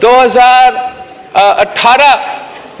2018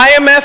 IMF,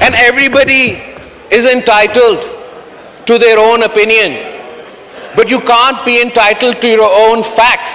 And everybody is entitled to their own opinion, but you can't be entitled to your own facts.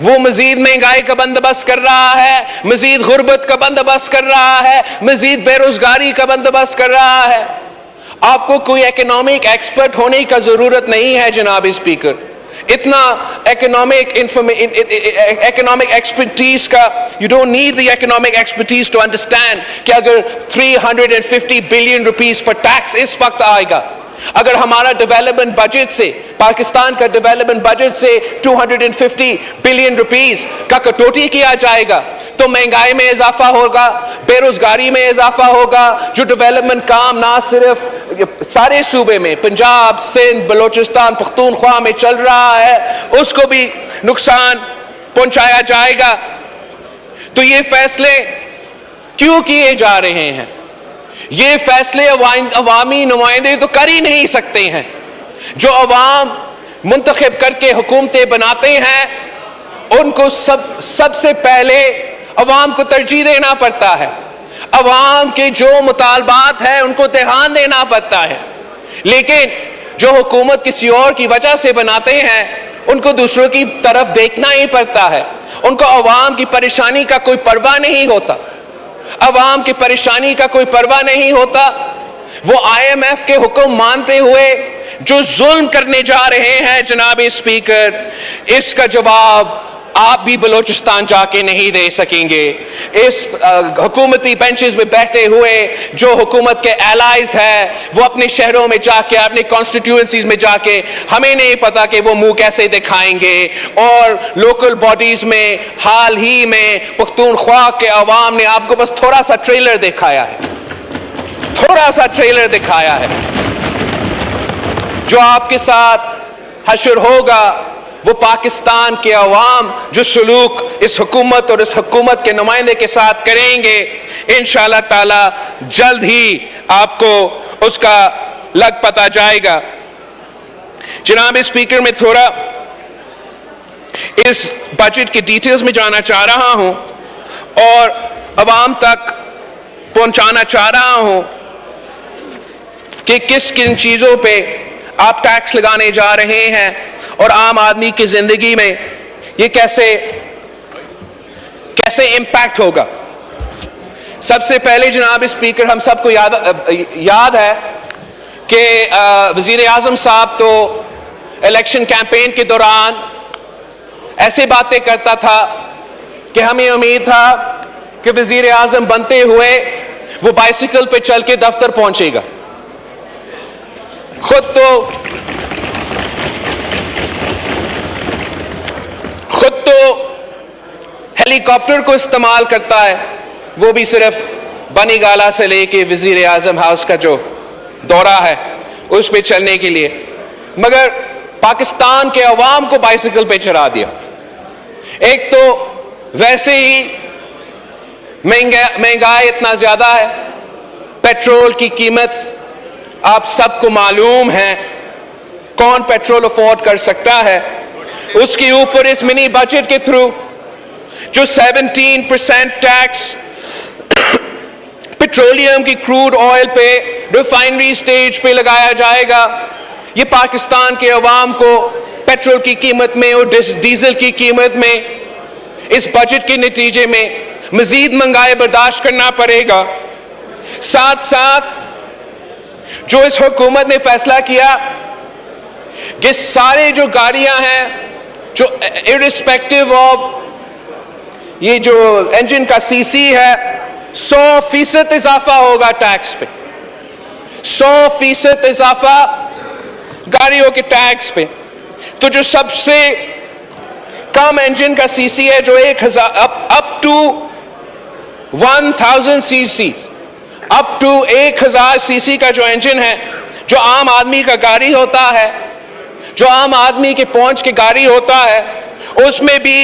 وہ مزید مہنگائی کا بندوبست کر رہا ہے، مزید غربت کا بندوبست کر رہا ہے، مزید بے روزگاری کا بندوبست کر رہا ہے۔ آپ کو کوئی اکنامک ایکسپرٹ ہونے کا ضرورت نہیں ہے جناب اسپیکر، اتنا اکنامک ایکسپرٹیز کا you don't need the economic expertise to understand کہ اگر 350 بلین روپیز پر ٹیکس اس وقت آئے گا، اگر ہمارا ڈیولپمنٹ بجٹ سے، پاکستان کا ڈیولپمنٹ بجٹ سے 250 بلین روپیز کا کٹوتی کیا جائے گا تو مہنگائی میں اضافہ ہوگا، بے روزگاری میں اضافہ ہوگا، جو ڈیولپمنٹ کام نہ صرف سارے صوبے میں، پنجاب، سندھ، بلوچستان، پختونخوا میں چل رہا ہے، اس کو بھی نقصان پہنچایا جائے گا۔ تو یہ فیصلے کیوں کیے جا رہے ہیں؟ یہ فیصلے عوامی نمائندے تو کر ہی نہیں سکتے ہیں۔ جو عوام منتخب کر کے حکومتیں بناتے ہیں ان کو سب سے پہلے عوام کو ترجیح دینا پڑتا ہے، عوام کے جو مطالبات ہیں ان کو دھیان دینا پڑتا ہے، لیکن جو حکومت کسی اور کی وجہ سے بناتے ہیں ان کو دوسروں کی طرف دیکھنا ہی پڑتا ہے، ان کو عوام کی پریشانی کا کوئی پرواہ نہیں ہوتا، عوام کی پریشانی کا کوئی پرواہ نہیں ہوتا۔ وہ آئی ایم ایف کے حکم مانتے ہوئے جو ظلم کرنے جا رہے ہیں جناب اسپیکر، اس کا جواب آپ بھی بلوچستان جا کے نہیں دے سکیں گے۔ اس حکومتی بینچز میں بیٹھے ہوئے جو حکومت کے الائز ہیں وہ اپنے شہروں میں جا کے، اپنے کانسٹیٹیوئنسیز میں جا کے، ہمیں نہیں پتا کہ وہ منہ کیسے دکھائیں گے، اور لوکل باڈیز میں حال ہی میں پختونخوا کے عوام نے آپ کو بس تھوڑا سا ٹریلر دکھایا ہے، تھوڑا سا ٹریلر دکھایا ہے۔ جو آپ کے ساتھ حشر ہوگا وہ پاکستان کے عوام جو سلوک اس حکومت اور اس حکومت کے نمائندے کے ساتھ کریں گے، انشاءاللہ تعالی جلد ہی آپ کو اس کا لگ پتہ جائے گا۔ جناب اسپیکر، میں تھوڑا اس بجٹ کی ڈیٹیلز میں جانا چاہ رہا ہوں اور عوام تک پہنچانا چاہ رہا ہوں کہ کن چیزوں پہ آپ ٹیکس لگانے جا رہے ہیں اور عام آدمی کی زندگی میں یہ کیسے امپیکٹ ہوگا۔ سب سے پہلے جناب اسپیکر، ہم سب کو یاد ہے کہ وزیر اعظم صاحب تو الیکشن کیمپین کے دوران ایسے باتیں کرتا تھا کہ ہمیں امید تھا کہ وزیر اعظم بنتے ہوئے وہ بائسیکل پہ چل کے دفتر پہنچے گا، خود تو ہیلی کاپٹر کو استعمال کرتا ہے، وہ بھی صرف بنی گالا سے لے کے وزیر اعظم ہاؤس کا جو دورہ ہے اس پہ چلنے کے لیے، مگر پاکستان کے عوام کو بائسیکل پہ چڑھا دیا۔ ایک تو ویسے ہی مہنگائی اتنا زیادہ ہے، پیٹرول کی قیمت آپ سب کو معلوم ہے، کون پیٹرول افورڈ کر سکتا ہے، اس کے اوپر اس منی بجٹ کے تھرو جو 17% ٹیکس پیٹرولیم کی کروڈ آئل پہ ریفائنری سٹیج پہ لگایا جائے گا، یہ پاکستان کے عوام کو پیٹرول کی قیمت میں اور ڈیزل کی قیمت میں اس بجٹ کے نتیجے میں مزید مہنگائی برداشت کرنا پڑے گا۔ ساتھ ساتھ جو اس حکومت نے فیصلہ کیا کہ سارے جو گاڑیاں ہیں جو irrespective of یہ جو انجن کا سی سی ہے 100% اضافہ ہوگا ٹیکس پہ، 100% اضافہ گاڑیوں کے ٹیکس پہ۔ تو جو سب سے کم انجن کا سی سی ہے جو 1000 up to 1000 C C, up to 1000 C C کا جو انجن ہے، جو عام آدمی کا گاڑی ہوتا ہے، جو عام آدمی کے پہنچ کے گاڑی ہوتا ہے، اس میں بھی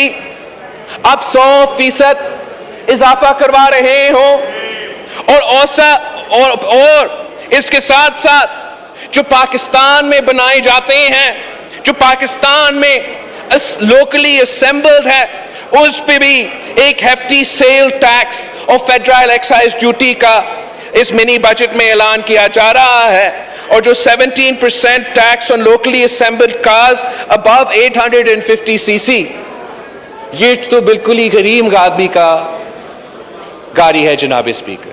اب 100% اضافہ کروا رہے ہوں، اور اس کے ساتھ ساتھ جو پاکستان میں بنائے جاتے ہیں، جو پاکستان میں لوکلی اسمبلڈ ہے، اس پہ بھی ایک ہیفٹی سیل ٹیکس اور فیڈرل ایکسائز ڈیوٹی کا اس منی بجٹ میں اعلان کیا جا رہا ہے، اور جو 17% tax on locally assembled cars above 850 cc یہ تو بالکل ہی غریب آدمی کا گاڑی ہے جناب اسپیکر.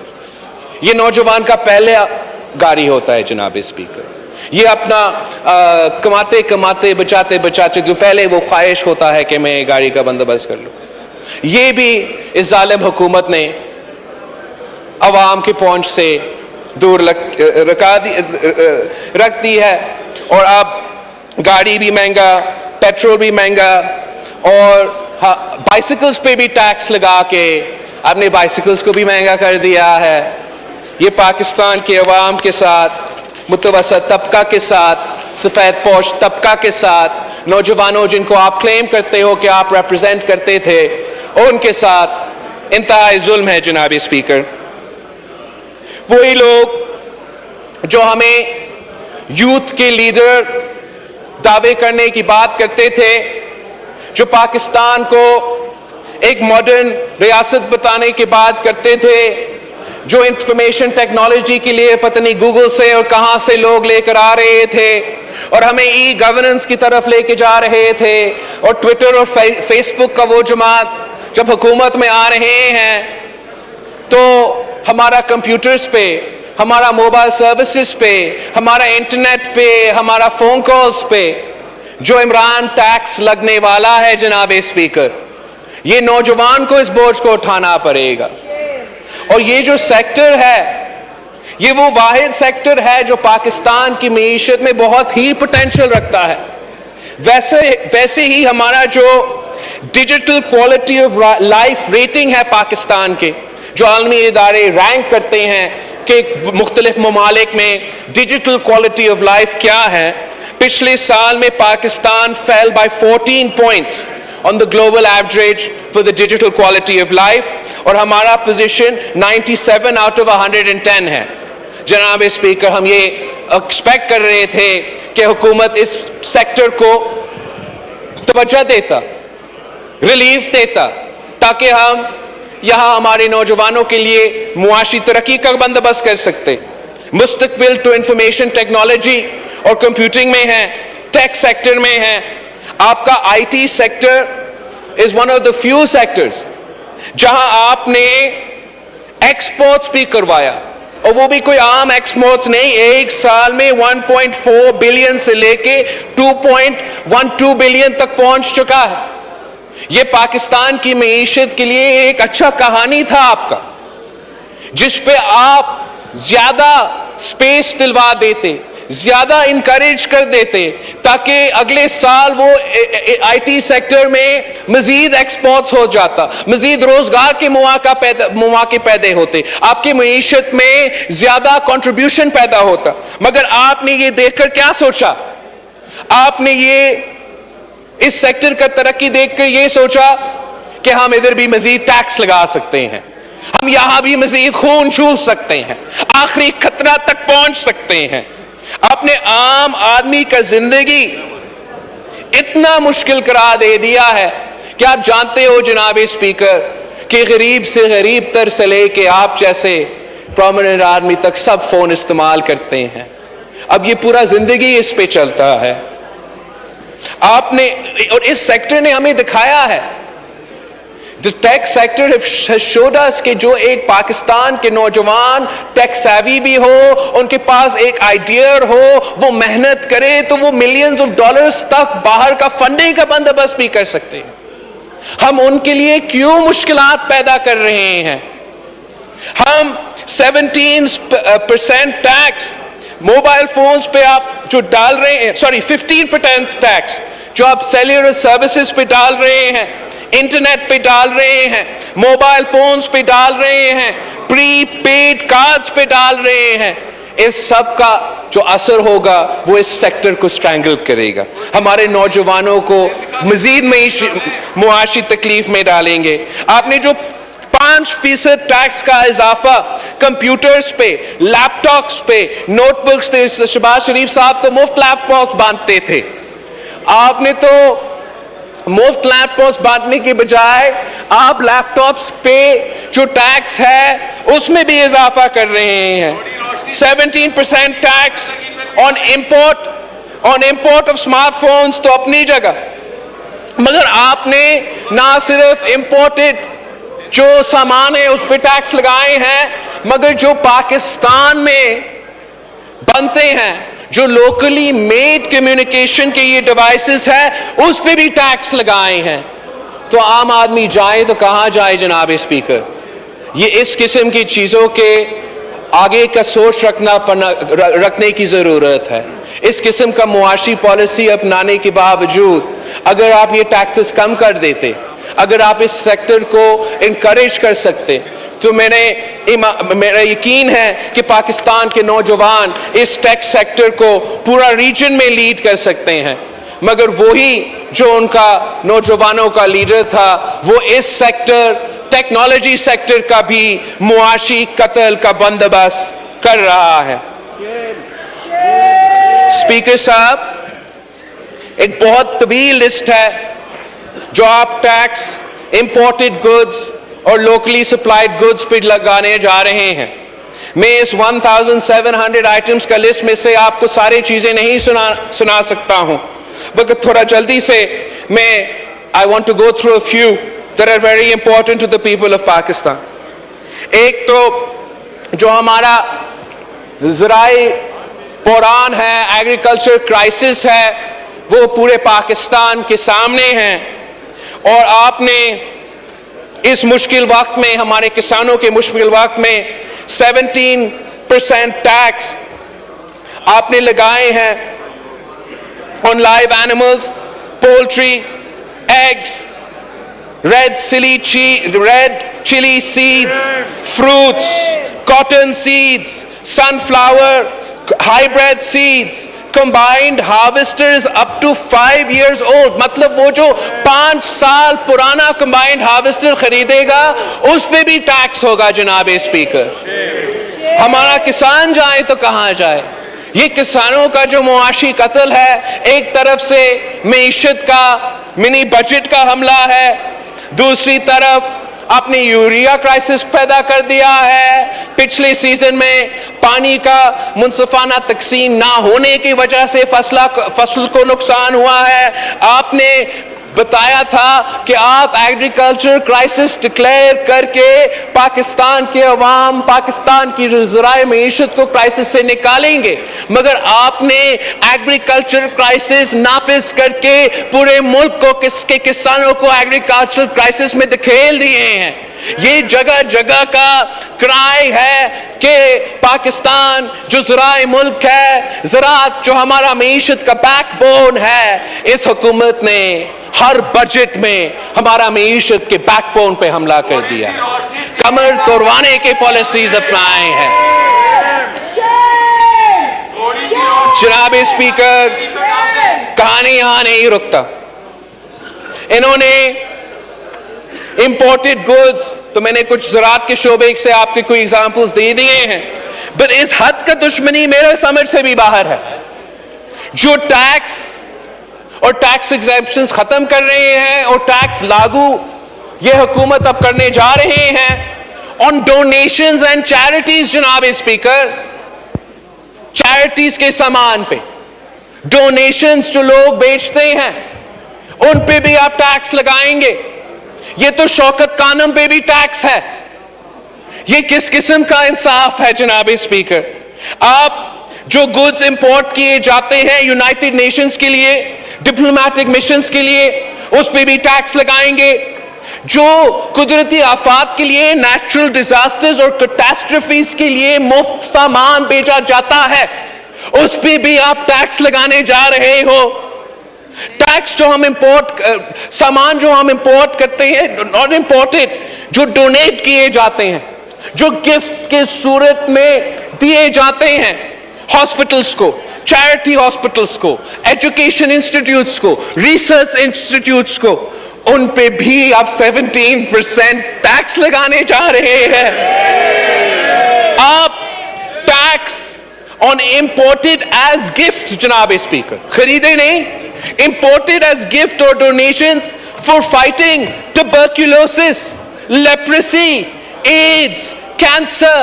یہ نوجوان کا پہلا گاڑی ہوتا ہے جناب اسپیکر. یہ اپنا کماتے کماتے بچاتے بچاتے جو پہلے وہ خواہش ہوتا ہے کہ میں گاڑی کا بندوبست کر لوں. یہ بھی اس ظالم حکومت نے عوام کی پہنچ سے دور رکھ دی ہے. اور اب گاڑی بھی مہنگا, پیٹرول بھی مہنگا, اور بائسیکلز پہ بھی ٹیکس لگا کے آپ نے بائسیکلز کو بھی مہنگا کر دیا ہے. یہ پاکستان کے عوام کے ساتھ, متوسط طبقہ کے ساتھ, سفید پوش طبقہ کے ساتھ, نوجوانوں جن کو آپ کلیم کرتے ہو کہ آپ ریپرزینٹ کرتے تھے, ان کے ساتھ انتہائی ظلم ہے جناب اسپیکر. وہی لوگ جو ہمیں یوتھ کے لیڈر دعوے کرنے کی بات کرتے تھے, جو پاکستان کو ایک ماڈرن ریاست بتانے کی بات کرتے تھے, جو انفارمیشن ٹیکنالوجی کے لیے پتہ نہیں گوگل سے اور کہاں سے لوگ لے کر آ رہے تھے اور ہمیں ای گورننس کی طرف لے کے جا رہے تھے, اور ٹویٹر اور فیس بک کا وہ جماعت جب حکومت میں آ رہے ہیں تو ہمارا کمپیوٹرز پہ, ہمارا موبائل سروسز پہ, ہمارا انٹرنیٹ پہ, ہمارا فون کالز پہ جو عمران ٹیکس لگنے والا ہے جناب اسپیکر, یہ نوجوان کو اس بوجھ کو اٹھانا پڑے گا. اور یہ جو سیکٹر ہے یہ وہ واحد سیکٹر ہے جو پاکستان کی معیشت میں بہت ہی پوٹینشل رکھتا ہے. ویسے ہی ہمارا جو digital quality of life rating ہے پاکستان کے, جو عالمی ادارے رینک کرتے ہیں کہ مختلف ممالک میں ڈیجیٹل کوالٹی آف لائف کیا ہے, پچھلے سال میں Pakistan fell by 14 points on the global average for the digital quality of life, اور ہمارا پوزیشن 97 out of 110 ہے. جناب اسپیکر, ہم یہ ایکسپیکٹ کر رہے تھے کہ حکومت اس سیکٹر کو توجہ دیتا, ریلیف دیتا, تاکہ ہم یہاں ہمارے نوجوانوں کے لیے معاشی ترقی کا بندوبست کر سکتے. مستقبل تو انفارمیشن ٹیکنالوجی اور کمپیوٹنگ میں ہے, ٹیک سیکٹر میں ہے. آپ کا I T sector is one of the few sectors جہاں آپ نے ایکسپورٹس بھی کروایا, اور وہ بھی کوئی عام ایکسپورٹس نہیں. ایک سال میں 1.4 بلین سے لے کے 2.12 بلین تک پہنچ چکا ہے. یہ پاکستان کی معیشت کے لیے ایک اچھا کہانی تھا آپ کا, جس پہ آپ زیادہ سپیس دلوا دیتے, زیادہ انکریج کر دیتے, تاکہ اگلے سال وہ آئی ٹی سیکٹر میں مزید ایکسپورٹس ہو جاتا, مزید روزگار کے مواقع پیدا ہوتے, آپ کی معیشت میں زیادہ کنٹریبیوشن پیدا ہوتا. مگر آپ نے یہ دیکھ کر کیا سوچا؟ آپ نے یہ اس سیکٹر کا ترقی دیکھ کر یہ سوچا کہ ہم ادھر بھی مزید ٹیکس لگا سکتے ہیں, ہم یہاں بھی مزید خون چوس سکتے ہیں, آخری خطرہ تک پہنچ سکتے ہیں. آپ نے عام آدمی کا زندگی اتنا مشکل قرار دے دیا ہے کہ آپ جانتے ہو جناب اسپیکر کہ غریب سے غریب تر سے لے کے آپ جیسے پرومیننٹ آدمی تک سب فون استعمال کرتے ہیں. اب یہ پورا زندگی اس پہ چلتا ہے. آپ نے, اور اس سیکٹر نے ہمیں دکھایا ہے, The tech sector has showed us کہ جو ایک پاکستان کے نوجوان ٹیک سیوی بھی ہو, ان کے پاس ایک آئیڈیا ہو, وہ محنت کرے تو وہ ملینز آف ڈالرز تک باہر کا فنڈنگ کا بندوبست بھی کر سکتے ہیں. ہم ان کے لیے کیوں مشکلات پیدا کر رہے ہیں؟ ہم 17% ٹیکس موبائل فونز پہ آپ جو ڈال رہے ہیں, 15% ٹیکس جو آپ سیلولر سروسز پہ ڈال رہے ہیں, انٹرنیٹ پہ ڈال رہے ہیں, موبائل فونز پہ ڈال رہے ہیں, پری پیڈ کارڈز پہ ڈال رہے ہیں, اس سب کا جو اثر ہوگا وہ اس سیکٹر کو سٹرینگل کرے گا, ہمارے نوجوانوں کو مزید معاشی تکلیف میں ڈالیں گے. آپ نے جو 5% ٹیکس کا اضافہ کمپیوٹرز پہ, لیپ ٹاپس پہ, نوٹ بکس تھے, شہباز شریف صاحب تو مفت لیپ ٹاپس بانٹتے تھے, آپ نے تو مفت لیپ ٹاپس بانٹنے کے بجائے آپ لیپ ٹاپس پہ جو ٹیکس ہے اس میں بھی اضافہ کر رہے ہیں. 17% tax on import of smart phones تو اپنی جگہ, مگر آپ نے نہ صرف امپورٹڈ جو سامان ہے اس پہ ٹیکس لگائے ہیں، مگر جو پاکستان میں بنتے ہیں، جو لوکلی میڈ کمیونیکیشن کے یہ ڈیوائسز ہے، اس پہ بھی ٹیکس لگائے ہیں۔ تو عام آدمی جائے تو کہاں جائے جناب اسپیکر؟ یہ اس قسم کی چیزوں کے آگے کا سوچ رکھنے کی ضرورت ہے۔ اس قسم کا معاشی پالیسی اپنانے کے باوجود اگر آپ یہ ٹیکسز کم کر دیتے، اگر آپ اس سیکٹر کو انکریج کر سکتے، تو میرا یقین ہے کہ پاکستان کے نوجوان اس ٹیکس سیکٹر کو پورا ریجن میں لیڈ کر سکتے ہیں۔ مگر وہی جو ان کا نوجوانوں کا لیڈر تھا، وہ اس سیکٹر ٹیکنالوجی سیکٹر کا بھی معاشی قتل کا بندوبست کر رہا ہے۔ اسپیکر صاحب، ایک بہت طویل لسٹ ہے جو آپ ٹیکس امپورٹڈ گڈز اور لوکلی سپلائڈ گڈز پہ لگانے جا رہے ہیں۔ میں اس 1700 آئٹمز کا لسٹ میں سے آپ کو سارے چیزیں نہیں سنا سکتا ہوں، بلکہ تھوڑا جلدی سے میں I want to go through a few that are very important to the people of Pakistan۔ ایک تو جو ہمارا ذرائع بحران ہے، ایگریکلچر کرائسس ہے، وہ پورے پاکستان کے سامنے ہے، اور آپ نے اس مشکل وقت میں، ہمارے کسانوں کے مشکل وقت میں 17% ٹیکس آپ نے لگائے ہیں on live animals, poultry, eggs, red chili seeds, fruits, cotton seeds, sunflower, hybrid seeds, combined harvesters up to 5 years old۔ مطلب وہ جو 5 سال پرانا combined harvester خریدے گا اس پہ بھی ٹیکس ہوگا جناب اسپیکر۔ ہمارا کسان جائے تو کہاں جائے؟ یہ کسانوں کا جو معاشی قتل ہے، ایک طرف سے معیشت کا منی بجٹ کا حملہ ہے، دوسری طرف آپ نے یوریا کرائسس پیدا کر دیا ہے۔ پچھلے سیزن میں پانی کا منصفانہ تقسیم نہ ہونے کی وجہ سے فصل کو نقصان ہوا ہے۔ آپ نے بتایا تھا کہ آپ ایگریکلچر کرائسس ڈکلیئر کر کے پاکستان کے عوام، پاکستان کی ذرائع معیشت کو کرائسس سے نکالیں گے، مگر آپ نے ایگریکلچر کرائسس نافذ کر کے پورے ملک کو کے کسانوں کو ایگریکلچر کرائسس میں دھکیل دیے ہیں۔ یہ جگہ جگہ کا کرائے ہے کہ پاکستان جو زرعی ملک ہے، زراعت جو ہمارا معیشت کا بیک بون ہے، اس حکومت نے ہر بجٹ میں ہمارا معیشت کے بیک بون پہ حملہ کر دیا، کمر توڑوانے کے پالیسیز اپنائے ہیں۔ جناب اسپیکر، کہانی یہاں نہیں رکتا۔ انہوں نے امپورٹڈ گڈز، تو میں نے کچھ زراعت کے شعبے سے آپ کے کوئی ایگزامپلز دے دیے ہیں، بٹ اس حد کا دشمنی میرے سمجھ سے بھی باہر ہے۔ جو ٹیکس اور ٹیکس ایگزیمپشنز ختم کر رہے ہیں اور ٹیکس لاگو یہ حکومت اب کرنے جا رہے ہیں آن ڈونیشنز اینڈ چیریٹیز، جناب اسپیکر، چیریٹیز کے سامان پہ ڈونیشنز جو لوگ بیچتے ہیں ان پہ بھی آپ ٹیکس لگائیں گے۔ یہ تو شوکت خانم پہ بھی ٹیکس ہے۔ یہ کس قسم کا انصاف ہے جناب اسپیکر؟ آپ جو گڈز امپورٹ کیے جاتے ہیں یونائٹڈ نیشنز کے لیے، ڈپلومیٹک مشنز کے لیے، اس پہ بھی ٹیکس لگائیں گے۔ جو قدرتی آفات کے لیے، نیچرل ڈیزاسٹرز اور کیٹاسٹرفیز کے لیے مفت سامان بھیجا جاتا ہے، اس پہ بھی آپ ٹیکس لگانے جا رہے ہو۔ ٹیکس جو ہم سامان جو ہم امپورٹ کرتے ہیں، ناٹ امپورٹڈ، جو ڈونیٹ کیے جاتے ہیں، جو گفٹ کے صورت میں دیے جاتے ہیں ہاسپٹلز کو، چیریٹی ہاسپٹلز کو، ایجوکیشن انسٹیٹیوٹس کو، ریسرچ انسٹیٹیوٹس کو، ان پہ بھی آپ 17% ٹیکس لگانے جا رہے ہیں۔ آپ ٹیکس آن امپورٹڈ ایز گفٹ، جناب اسپیکر، خریدے نہیں، imported as gift or donations for fighting tuberculosis, leprosy, AIDS, cancer,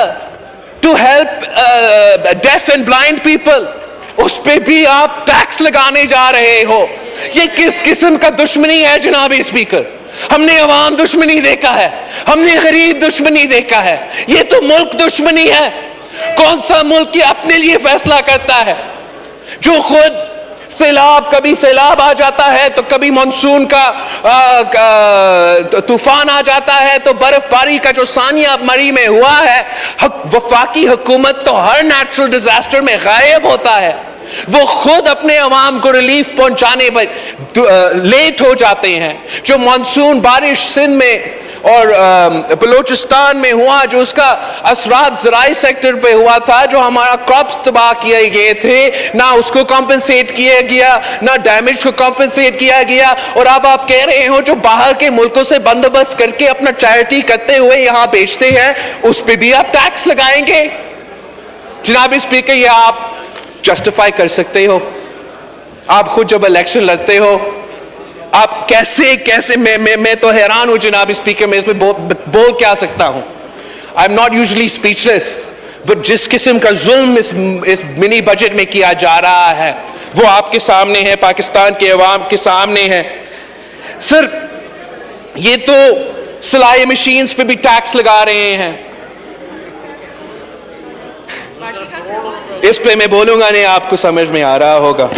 to help deaf and blind people، اس پہ بھی آپ ٹیکس لگانے جا رہے ہو۔ یہ کس قسم کا دشمنی ہے جناب اسپیکر؟ ہم نے عوام دشمنی دیکھا ہے، ہم نے غریب دشمنی دیکھا ہے، یہ تو ملک دشمنی ہے۔ کون سا ملک یہ اپنے لیے فیصلہ کرتا ہے؟ جو خود سیلاب، کبھی سیلاب آ جاتا ہے تو کبھی مانسون کا طوفان آ جاتا ہے، تو برف باری کا جو ثانیہ مری میں ہوا ہے، وفاقی حکومت تو ہر نیچرل ڈیزاسٹر میں غائب ہوتا ہے، وہ خود اپنے عوام کو ریلیف پہنچانے پر لیٹ ہو جاتے ہیں۔ جو مانسون بارش سندھ میں اور بلوچستان میں ہوا، جو اس کا اثرات زرعی سیکٹر پہ ہوا تھا، جو ہمارا کراپس تباہ کیے گئے تھے، نہ اس کو کمپنسیٹ کیا گیا، نہ ڈیمیج کو کمپنسیٹ کیا گیا، اور اب آپ کہہ رہے ہو جو باہر کے ملکوں سے بندوبست کر کے اپنا چیریٹی کرتے ہوئے یہاں بیچتے ہیں، اس پہ بھی آپ ٹیکس لگائیں گے؟ جناب اسپیکر، یہ آپ جسٹیفائی کر سکتے ہو؟ آپ خود جب الیکشن لڑتے ہو، آپ کیسے میں تو حیران ہوں جناب اسپیکر، میں اس میں بول کیا سکتا ہوں؟ I am not usually speechless, but جس قسم کا ظلم اس منی بجٹ میں کیا جا رہا ہے وہ آپ کے سامنے ہے، پاکستان کے عوام کے سامنے ہے۔ سر، یہ تو سلائی مشینز پہ بھی ٹیکس لگا رہے ہیں، اس پہ میں بولوں گا نہیں، آپ کو سمجھ میں آ رہا ہوگا۔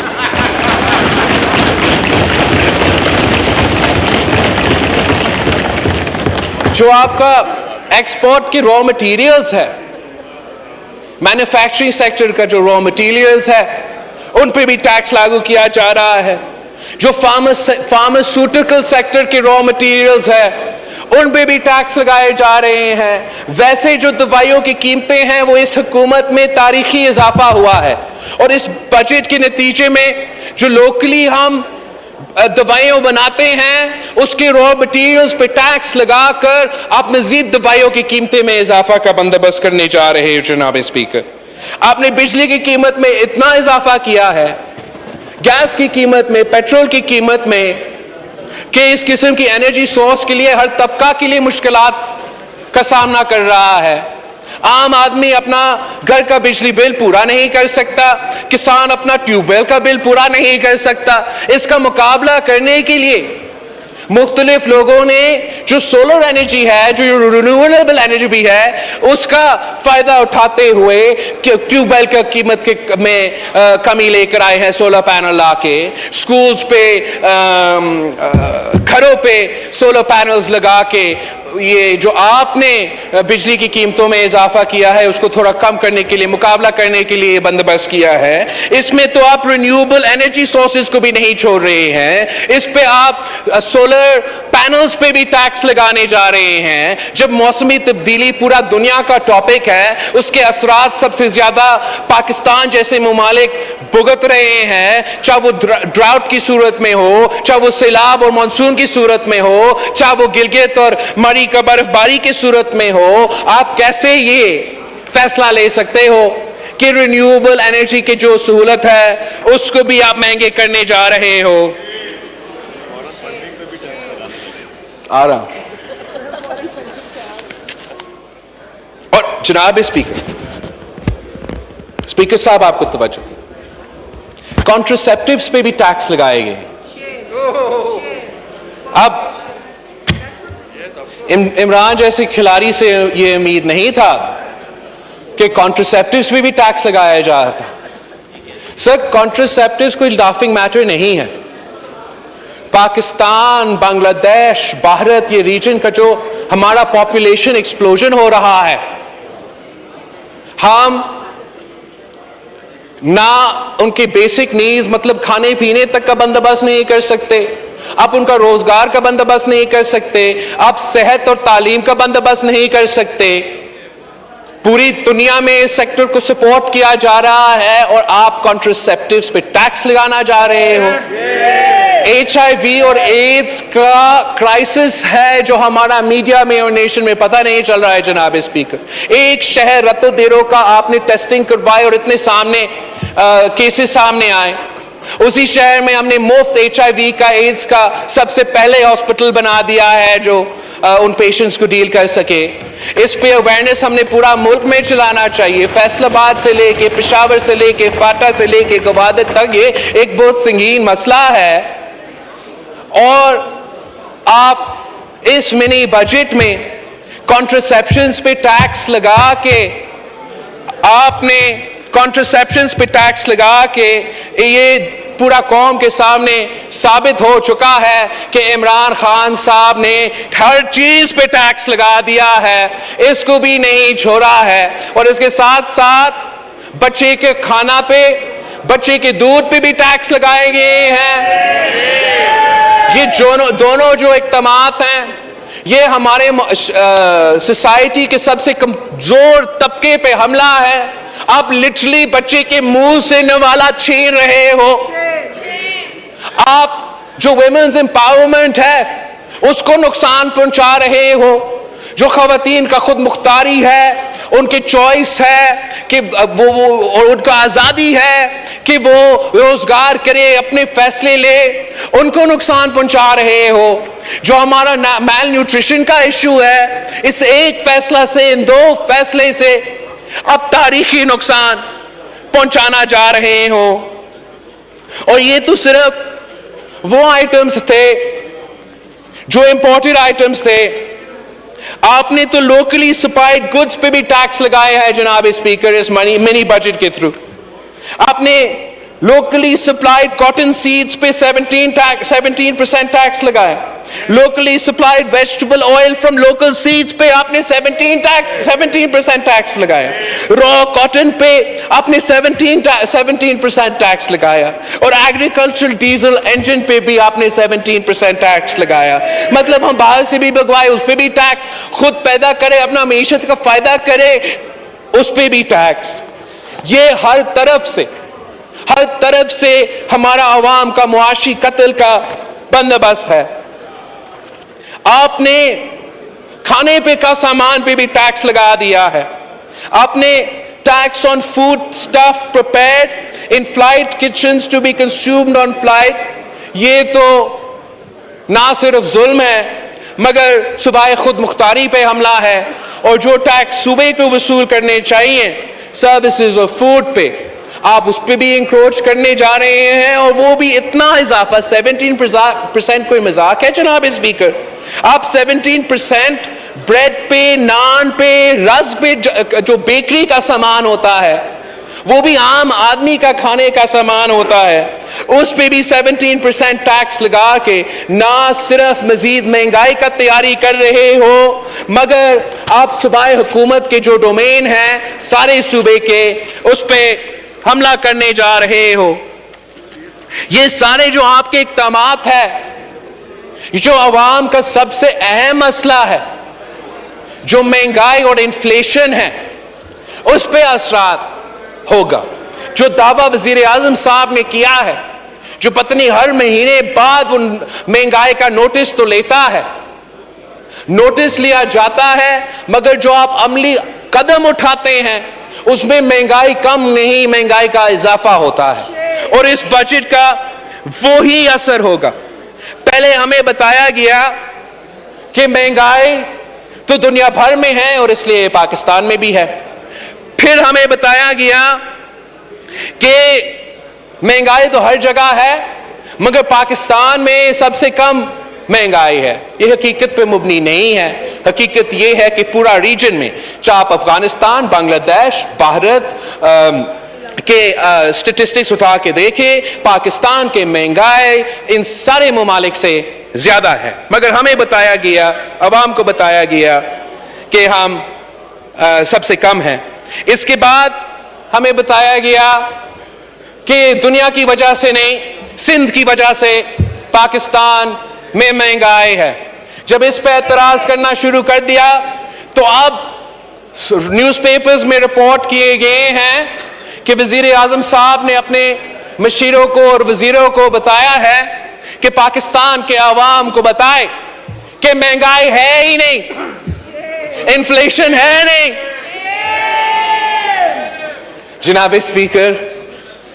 جو آپ کا ایکسپورٹ کے را مٹیریلز ہے، مینوفیکچرنگ سیکٹر کا جو را مٹیریلز ہے، ان پہ بھی ٹیکس لاگو کیا جا رہا ہے۔ جو فارماسیوٹیکل سیکٹر کے را مٹیریلز ہے، ان پہ بھی ٹیکس لگائے جا رہے ہیں۔ ویسے جو دوائیوں کی قیمتیں ہیں، وہ اس حکومت میں تاریخی اضافہ ہوا ہے، اور اس بجٹ کے نتیجے میں جو لوکلی ہم دوائیوں بناتے ہیں، اس کے را مٹیریلز پہ ٹیکس لگا کر آپ مزید دوائیوں کی قیمتیں میں اضافہ کا بندوبست کرنے جا رہے ہیں۔ جناب اسپیکر، آپ نے بجلی کی قیمت میں اتنا اضافہ کیا ہے، گیس کی قیمت میں، پیٹرول کی قیمت میں، کہ اس قسم کی انرجی سورس کے لیے ہر طبقہ کے لیے مشکلات کا سامنا کر رہا ہے۔ عام آدمی اپنا گھر کا بجلی بل پورا نہیں کر سکتا، کسان اپنا ٹیوب ویل کا بل پورا نہیں کر سکتا۔ اس کا مقابلہ کرنے کے لیے مختلف لوگوں نے جو سولر انرجی ہے، جو رینیویبل انرجی بھی ہے، اس کا فائدہ اٹھاتے ہوئے ٹیوب ویل کا قیمت میں کمی لے کر آئے ہیں، سولر پینل لا کے سکولز پہ، گھروں پہ سولر پینلز لگا کے یہ جو آپ نے بجلی کی قیمتوں میں اضافہ کیا ہے اس کو تھوڑا کم کرنے کے لیے، مقابلہ کرنے کے لیے بندوبست کیا ہے۔ اس میں تو آپ رینیویبل انرجی سورسز کو بھی نہیں چھوڑ رہے ہیں، اس پہ آپ سولر پینلز پہ بھی ٹیکس لگانے جا رہے ہیں۔ جب موسمی تبدیلی پورا دنیا کا ٹاپک ہے، اس کے اثرات سب سے زیادہ پاکستان جیسے ممالک بھگت رہے ہیں، چاہے وہ ڈراؤٹ کی صورت میں ہو، چاہے وہ سیلاب اور مانسون کی صورت میں ہو، چاہے وہ گلگت اور مری کا برف باری کی صورت میں ہو۔ آپ کیسے یہ فیصلہ لے سکتے ہو کہ رینیویبل انرجی کی جو سہولت ہے اس کو بھی آپ مہنگے کرنے جا رہے ہو؟ آ رہا۔ اور جناب اسپیکر صاحب، آپ کو توجہ، کانٹرسیپٹیوز پہ بھی ٹیکس لگائے گئے۔ اب عمران جیسے کھلاڑی سے یہ امید نہیں تھا کہ کانٹرسیپٹیوز پہ بھی ٹیکس لگایا جا رہا تھا۔ سر، کانٹرسیپٹیوز کوئی لافنگ میٹر نہیں ہے۔ پاکستان، بنگلہ دیش، بھارت، یہ ریجن کا جو ہمارا پاپولیشن ایکسپلوژن ہو رہا ہے، ہم نہ ان کے بیسک نیڈز مطلب کھانے پینے تک کا بندوبست نہیں کر سکتے، آپ ان کا روزگار کا بندوبست نہیں کر سکتے، آپ صحت اور تعلیم کا بندوبست نہیں کر سکتے۔ پوری دنیا میں اس سیکٹر کو سپورٹ کیا جا رہا ہے اور آپ کانٹرسیپٹیوز پہ ٹیکس لگانا جا رہے ہو۔ HIV اور ایڈز کا کرائسس ہے جو ہمارا میڈیا میں اور نیشن میں پتہ نہیں چل رہا ہے۔ جناب اسپیکر، ایک شہر رتو دیرو کا آپ نے ٹیسٹنگ کروائی اور اتنے سامنے کیسز سامنے آئے، اسی شہر میں ہم نے مفت HIV کا، ایڈز کا سب سے پہلے ہاسپٹل بنا دیا ہے جو ان پیشنٹس کو ڈیل کر سکے۔ اس پہ اویئرنیس ہم نے پورا ملک میں چلانا چاہیے، فیصل آباد سے لے کے پشاور سے لے کے فاٹا سے لے کے گوادر تک یہ ایک بہت سنگین مسئلہ ہے۔ اور آپ اس منی بجٹ میں کانٹرسیپشنز پہ ٹیکس لگا کے یہ پورا قوم کے سامنے ثابت ہو چکا ہے کہ عمران خان صاحب نے ہر چیز پہ ٹیکس لگا دیا ہے، اس کو بھی نہیں چھوڑا ہے، اور اس کے ساتھ ساتھ بچے کے کھانا پہ، بچے کے دودھ پہ بھی ٹیکس لگائے گئے ہیں۔ یہ دونوں جو اقدامات ہیں یہ ہمارے سوسائٹی کے سب سے کمزور طبقے پہ حملہ ہے۔ آپ لٹرلی بچے کے منہ سے نوالا چھین رہے ہو، آپ جو ویمنز امپاورمنٹ ہے اس کو نقصان پہنچا رہے ہو، جو خواتین کا خود مختاری ہے، ان کی چوائس ہے کہ وہ ان کا آزادی ہے کہ وہ روزگار کرے، اپنے فیصلے لے، ان کو نقصان پہنچا رہے ہو۔ جو ہمارا میل نیوٹریشن کا ایشو ہے، اس ایک فیصلہ سے، ان دو فیصلے سے اب تاریخی نقصان پہنچانا جا رہے ہو۔ اور یہ تو صرف وہ آئٹمز تھے جو امپورٹڈ آئٹمز تھے، آپ نے تو لوکلی سپلائڈ گڈز پہ بھی ٹیکس لگایا ہے جناب اسپیکر اس منی بجٹ کے تھرو۔ آپ نے لوکلی سپلائڈ کاٹن سیڈز پہ 17% ٹیکس لگایا، locally supplied vegetable oil from local seeds پہ آپ نے 17% ٹیکس لگایا، را کاٹن پہ آپ نے 17% ٹیکس لگایا، اور ایگریکلچرل ڈیزل انجن پہ بھی آپ نے 17% ٹیکس لگایا۔ مطلب ہم باہر سے بھی بگوائے اس پہ بھی ٹیکس، خود پیدا کرے، اپنا معیشت کا فائدہ کرے، اس پہ بھی ٹیکس۔ یہ ہر طرف سے ہمارا عوام کا معاشی قتل کا بندوبست ہے۔ آپ نے کھانے پہ کا سامان پہ بھی ٹیکس لگا دیا ہے، آپ نے tax on food stuff prepared in flight kitchens to be consumed on flight. یہ تو نہ صرف ظلم ہے مگر صوبہ خود مختاری پہ حملہ ہے، اور جو ٹیکس صوبے کو وصول کرنے چاہیے سروسز اور فوڈ پہ، آپ اس پہ بھی انکروچ کرنے جا رہے ہیں، اور وہ بھی اتنا اضافہ 17% کوئی مذاق ہے جناب اسپیکر؟ آپ 17% بریڈ پہ، نان پہ، رسک پہ، جو بیکری کا سامان ہوتا ہے وہ بھی عام آدمی کا کھانے کا سامان ہوتا ہے، اس پہ بھی 17% ٹیکس لگا کے نہ صرف مزید مہنگائی کا تیاری کر رہے ہو مگر آپ صوبائی حکومت کے جو ڈومین ہیں سارے صوبے کے، اس پہ حملہ کرنے جا رہے ہو۔ یہ سارے جو آپ کے اقدامات ہیں، جو عوام کا سب سے اہم مسئلہ ہے، جو مہنگائی اور انفلیشن ہے، اس پہ اثرات ہوگا۔ جو دعویٰ وزیر اعظم صاحب نے کیا ہے، جو پتنی ہر مہینے بعد وہ مہنگائی کا نوٹس تو لیتا ہے، نوٹس لیا جاتا ہے مگر جو آپ عملی قدم اٹھاتے ہیں اس میں مہنگائی کم نہیں، مہنگائی کا اضافہ ہوتا ہے، اور اس بجٹ کا وہی اثر ہوگا۔ پہلے ہمیں بتایا گیا کہ مہنگائی تو دنیا بھر میں ہے اور اس لیے پاکستان میں بھی ہے، پھر ہمیں بتایا گیا کہ مہنگائی تو ہر جگہ ہے مگر پاکستان میں سب سے کم مہنگائی ہے۔ یہ حقیقت پہ مبنی نہیں ہے، حقیقت یہ ہے کہ پورا ریجن میں، چاہے آپ افغانستان، بنگلہ دیش، بھارت کے سٹیٹسٹکس اٹھا کے دیکھیں، پاکستان کے مہنگائی ان سارے ممالک سے زیادہ ہے، مگر ہمیں بتایا گیا، عوام کو بتایا گیا کہ ہم سب سے کم ہیں۔ اس کے بعد ہمیں بتایا گیا کہ دنیا کی وجہ سے نہیں، سندھ کی وجہ سے پاکستان میں مہنگائی ہے۔ جب اس پہ اعتراض کرنا شروع کر دیا تو اب نیوز پیپرز میں رپورٹ کیے گئے ہیں کہ وزیر اعظم صاحب نے اپنے مشیروں کو اور وزیروں کو بتایا ہے کہ پاکستان کے عوام کو بتائے کہ مہنگائی ہے ہی نہیں، انفلیشن ہے نہیں۔ جناب اسپیکر،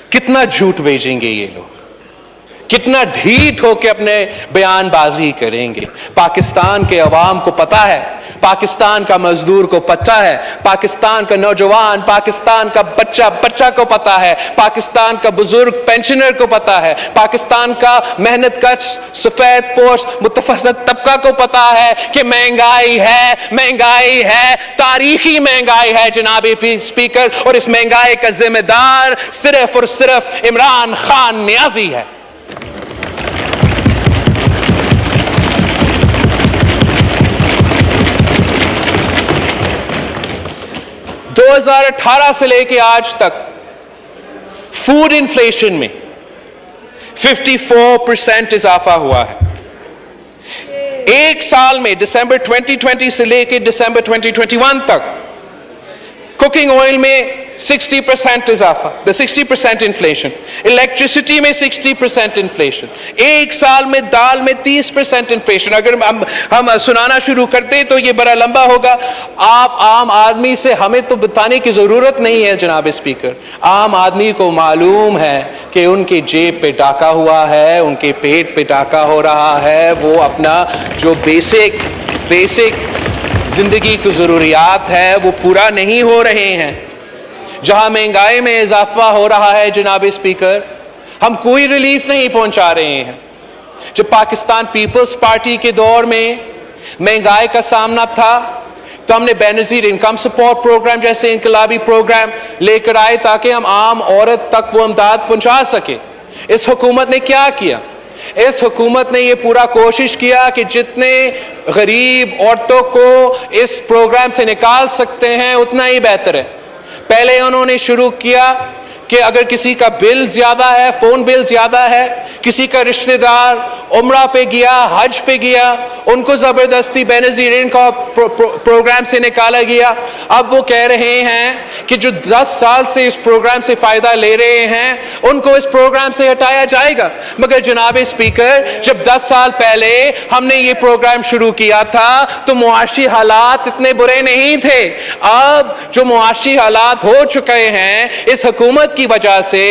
کتنا جھوٹ بھیجیں گے یہ لوگ، کتنا ڈھیٹ ہو کے اپنے بیان بازی کریں گے. پاکستان کے عوام کو پتا ہے, پاکستان کا مزدور کو پتا ہے, پاکستان کا نوجوان, پاکستان کا بچہ کو پتا ہے, پاکستان کا بزرگ پینشنر کو پتا ہے, پاکستان کا محنت کش سفید پوش متوسط طبقہ کو پتا ہے کہ مہنگائی ہے, تاریخی مہنگائی ہے جناب اسپیکر, اور اس مہنگائی کا ذمہ دار صرف اور صرف عمران خان نیازی ہے. 2018 سے لے کے آج تک فوڈ انفلیشن میں 54% اضافہ ہوا ہے. ایک سال میں دسمبر 2020 سے لے کے دسمبر 2021 تک کوکنگ آئل میں 60% اضافہ, 60% انفلیشن, الیکٹریسٹی میں 60% انفلیشن, ایک سال میں دال میں 30% انفلیشن. اگر ہم سنانا شروع کرتے تو یہ بڑا لمبا ہوگا. آپ عام آدمی سے ہمیں تو بتانے کی ضرورت نہیں ہے جناب اسپیکر, عام آدمی کو معلوم ہے کہ ان کی جیب پہ ڈاکہ ہوا ہے, ان کے پیٹ پہ ڈاکہ ہو رہا ہے, وہ اپنا جو بیسک زندگی کی ضروریات ہے وہ پورا نہیں ہو رہے ہیں. جہاں مہنگائی میں اضافہ ہو رہا ہے جناب اسپیکر, ہم کوئی ریلیف نہیں پہنچا رہے ہیں. جب پاکستان پیپلز پارٹی کے دور میں مہنگائی کا سامنا تھا تو ہم نے بے نظیر انکم سپورٹ پروگرام جیسے انقلابی پروگرام لے کر آئے تاکہ ہم عام عورت تک وہ امداد پہنچا سکے. اس حکومت نے کیا کیا؟ اس حکومت نے یہ پورا کوشش کیا کہ جتنے غریب عورتوں کو اس پروگرام سے نکال سکتے ہیں اتنا ہی بہتر ہے. پہلے انہوں نے شروع کیا کہ اگر کسی کا بل زیادہ ہے, فون بل زیادہ ہے, کسی کا رشتہ دار عمرہ پہ گیا, حج پہ گیا, ان کو زبردستی بے نظیر انکم پروگرام سے نکالا گیا. اب وہ کہہ رہے ہیں کہ جو 10 سال سے اس پروگرام سے فائدہ لے رہے ہیں ان کو اس پروگرام سے ہٹایا جائے گا. مگر جناب اسپیکر, جب 10 سال پہلے ہم نے یہ پروگرام شروع کیا تھا تو معاشی حالات اتنے برے نہیں تھے. اب جو معاشی حالات ہو چکے ہیں اس حکومت کی وجہ سے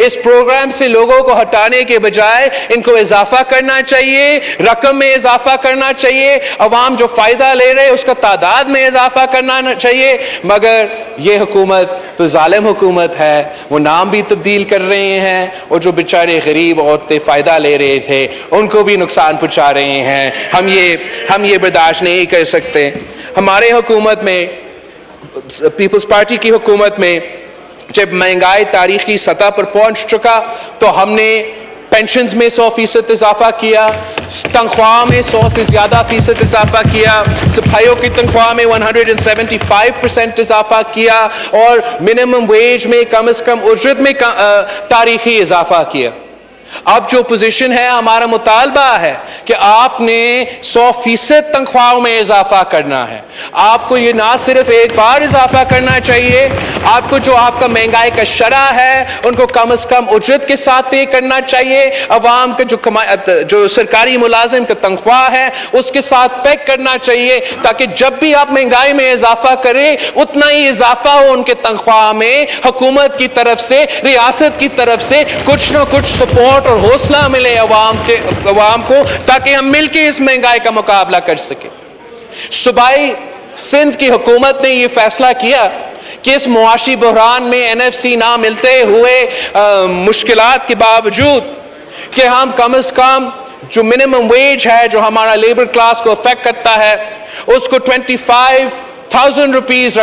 اس پروگرام سے لوگوں کو ہٹانے کے بجائے ان کو اضافہ کرنا چاہیے, رقم میں اضافہ کرنا چاہیے, عوام جو فائدہ لے رہے اس کا تعداد میں اضافہ کرنا چاہیے. مگر یہ حکومت تو ظالم حکومت ہے, وہ نام بھی تبدیل کر رہے ہیں, اور جو بیچارے غریب عورتیں فائدہ لے رہے تھے ان کو بھی نقصان پہنچا رہے ہیں. ہم یہ برداشت نہیں کر سکتے. ہمارے حکومت میں, پیپلز پارٹی کی حکومت میں, جب مہنگائی تاریخی سطح پر پہنچ چکا تو ہم نے پینشنز میں 100% اضافہ کیا, تنخواہ میں 100 سے زیادہ فیصد اضافہ کیا, سپاہیوں کی تنخواہ میں 175% اضافہ کیا, اور منیمم ویج میں کم از کم اجرت میں تاریخی اضافہ کیا. اب جو پوزیشن ہے, ہمارا مطالبہ ہے کہ آپ نے 100% تنخواہوں میں اضافہ کرنا ہے. آپ کو یہ نہ صرف ایک بار اضافہ کرنا چاہیے, آپ کو جو آپ کا مہنگائی کا شرح ہے ان کو کم از کم اجرت کے ساتھ طے کرنا چاہیے. عوام کا جو سرکاری ملازم کا تنخواہ ہے اس کے ساتھ پیک کرنا چاہیے, تاکہ جب بھی آپ مہنگائی میں اضافہ کریں اتنا ہی اضافہ ہو ان کے تنخواہ میں. حکومت کی طرف سے, ریاست کی طرف سے کچھ نہ کچھ سپورٹ اور حوصلہ ملے عوام کو, تاکہ ہم مل کے اس مہنگائی کا مقابلہ کر سکیں. صوبائی سندھ کی حکومت نے یہ فیصلہ کیا کہ اس معاشی بحران میں NFC نہ ملتے ہوئے مشکلات کے باوجود کہ ہم کم از کم جو منیمم ویج ہے جو ہمارا لیبر کلاس کو افیکٹ کرتا ہے اس کو 25,000 روپیز